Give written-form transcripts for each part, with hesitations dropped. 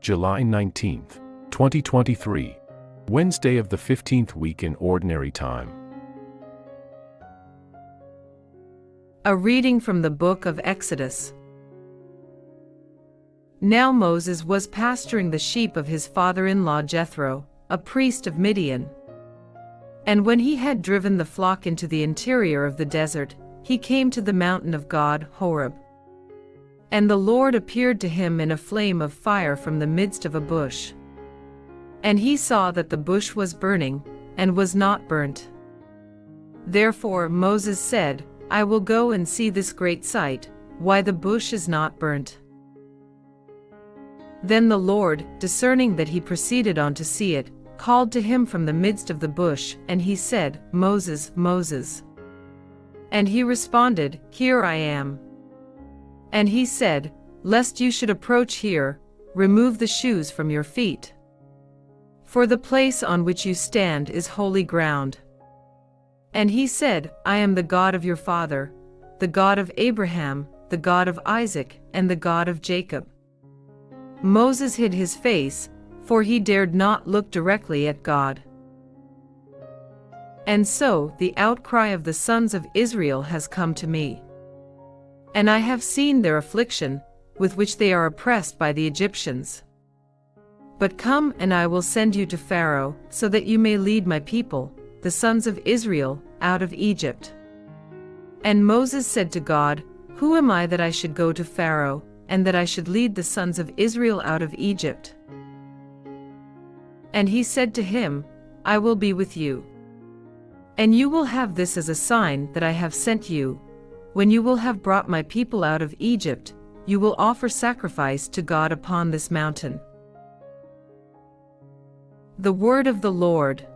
July 19th, 2023, Wednesday of the 15th week in Ordinary Time. A reading from the book of Exodus. Now Moses was pasturing the sheep of his father-in-law Jethro, a priest of Midian. And when he had driven the flock into the interior of the desert, he came to the mountain of God, Horeb. And the Lord appeared to him in a flame of fire from the midst of a bush. And he saw that the bush was burning, and was not burnt. Therefore Moses said, I will go and see this great sight, why the bush is not burnt. Then the Lord, discerning that he proceeded on to see it, called to him from the midst of the bush, and he said, Moses, Moses. And he responded, Here I am. And he said, Lest you should approach here, remove the shoes from your feet. For the place on which you stand is holy ground. And he said, I am the God of your father, the God of Abraham, the God of Isaac, and the God of Jacob. Moses hid his face, for he dared not look directly at God. And so the outcry of the sons of Israel has come to me. And I have seen their affliction, with which they are oppressed by the Egyptians. But come, and I will send you to Pharaoh, so that you may lead my people, the sons of Israel, out of Egypt. And Moses said to God, Who am I that I should go to Pharaoh, and that I should lead the sons of Israel out of Egypt? And he said to him, I will be with you. And you will have this as a sign that I have sent you. When you will have brought my people out of Egypt, you will offer sacrifice to God upon this mountain. The word of the Lord.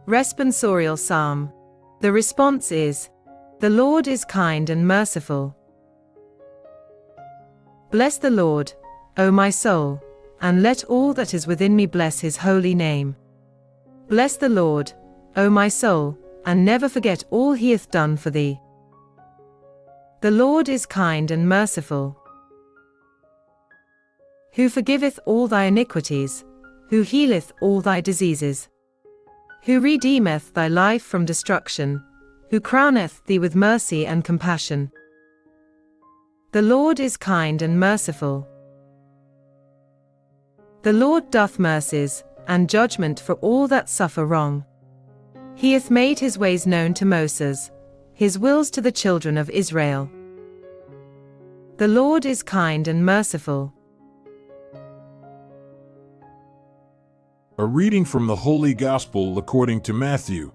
Responsorial Psalm. The response is, The Lord is kind and merciful. Bless the Lord, O my soul, and let all that is within me bless his holy name. Bless the Lord, O my soul, and never forget all he hath done for thee. The Lord is kind and merciful, who forgiveth all thy iniquities, who healeth all thy diseases, who redeemeth thy life from destruction, who crowneth thee with mercy and compassion. The Lord is kind and merciful. The Lord doth mercies, and judgment for all that suffer wrong. He hath made his ways known to Moses, his wills to the children of Israel. The Lord is kind and merciful. A reading from the Holy Gospel according to Matthew.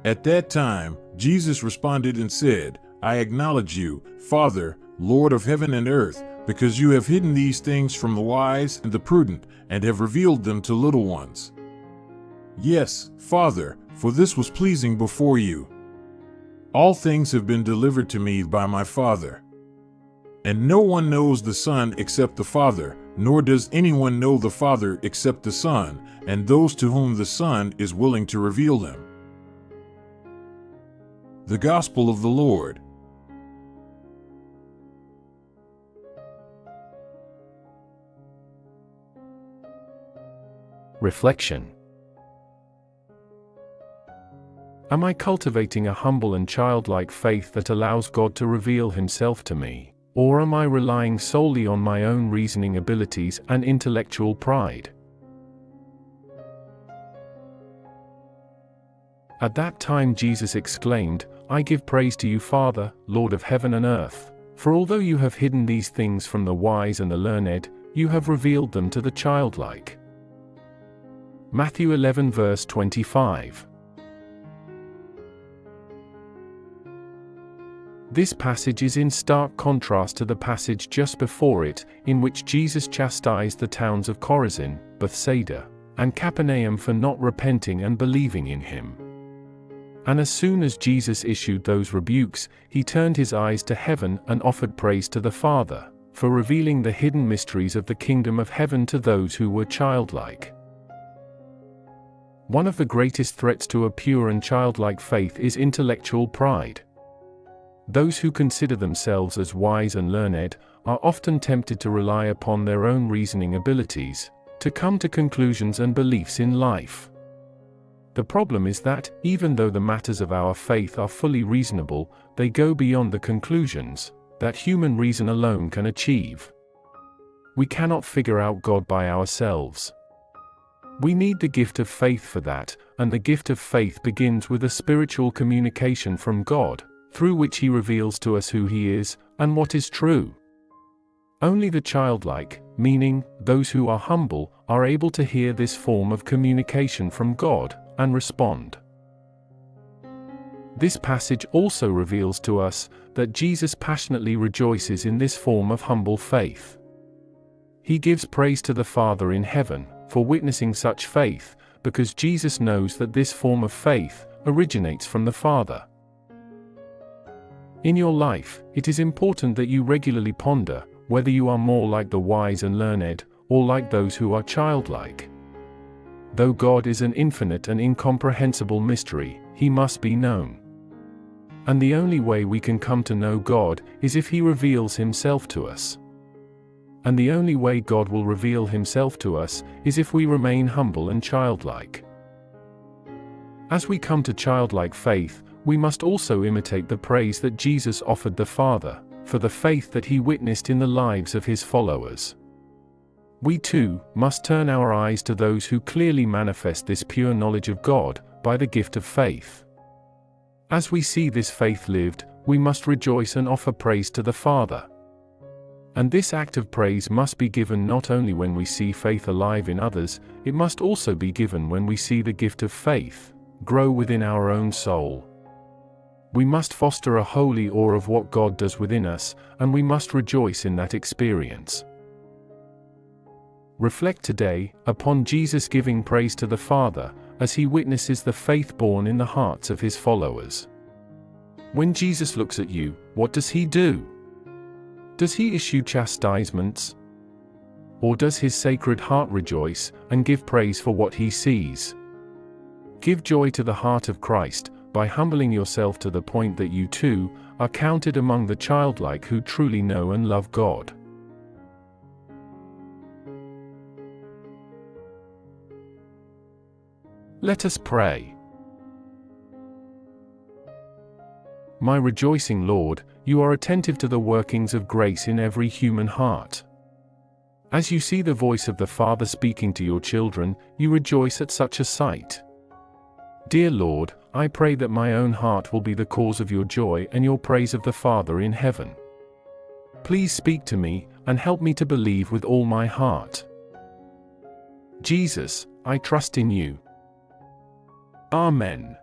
At that time, Jesus responded and said, I acknowledge you, Father, Lord of heaven and earth, because you have hidden these things from the wise and the prudent, and have revealed them to little ones. Yes, Father, for this was pleasing before you. All things have been delivered to me by my Father. And no one knows the Son except the Father, nor does anyone know the Father except the Son, and those to whom the Son is willing to reveal them. The Gospel of the Lord. Reflection. Am I cultivating a humble and childlike faith that allows God to reveal himself to me, or am I relying solely on my own reasoning abilities and intellectual pride? At that time Jesus exclaimed, I give praise to you, Father, Lord of heaven and earth, for although you have hidden these things from the wise and the learned, you have revealed them to the childlike. Matthew 11 verse 25. This passage is in stark contrast to the passage just before it, in which Jesus chastised the towns of Chorazin, Bethsaida, and Capernaum for not repenting and believing in him. And as soon as Jesus issued those rebukes, he turned his eyes to heaven and offered praise to the Father, for revealing the hidden mysteries of the kingdom of heaven to those who were childlike. One of the greatest threats to a pure and childlike faith is intellectual pride. Those who consider themselves as wise and learned are often tempted to rely upon their own reasoning abilities to come to conclusions and beliefs in life. The problem is that, even though the matters of our faith are fully reasonable, they go beyond the conclusions that human reason alone can achieve. We cannot figure out God by ourselves. We need the gift of faith for that, and the gift of faith begins with a spiritual communication from God, through which He reveals to us who He is and what is true. Only the childlike, meaning those who are humble, are able to hear this form of communication from God and respond. This passage also reveals to us that Jesus passionately rejoices in this form of humble faith. He gives praise to the Father in heaven for witnessing such faith, because Jesus knows that this form of faith originates from the Father. In your life, it is important that you regularly ponder whether you are more like the wise and learned, or like those who are childlike. Though God is an infinite and incomprehensible mystery, He must be known. And the only way we can come to know God is if He reveals Himself to us. And the only way God will reveal Himself to us is if we remain humble and childlike. As we come to childlike faith, we must also imitate the praise that Jesus offered the Father for the faith that He witnessed in the lives of His followers. We too must turn our eyes to those who clearly manifest this pure knowledge of God by the gift of faith. As we see this faith lived, we must rejoice and offer praise to the Father. And this act of praise must be given not only when we see faith alive in others, it must also be given when we see the gift of faith grow within our own soul. We must foster a holy awe of what God does within us, and we must rejoice in that experience. Reflect today upon Jesus giving praise to the Father as He witnesses the faith born in the hearts of His followers. When Jesus looks at you, what does He do? Does He issue chastisements? Or does His sacred heart rejoice and give praise for what He sees? Give joy to the heart of Christ by humbling yourself to the point that you too are counted among the childlike who truly know and love God. Let us pray. My rejoicing Lord, you are attentive to the workings of grace in every human heart. As you see the voice of the Father speaking to your children, you rejoice at such a sight. Dear Lord, I pray that my own heart will be the cause of your joy and your praise of the Father in heaven. Please speak to me, and help me to believe with all my heart. Jesus, I trust in you. Amen.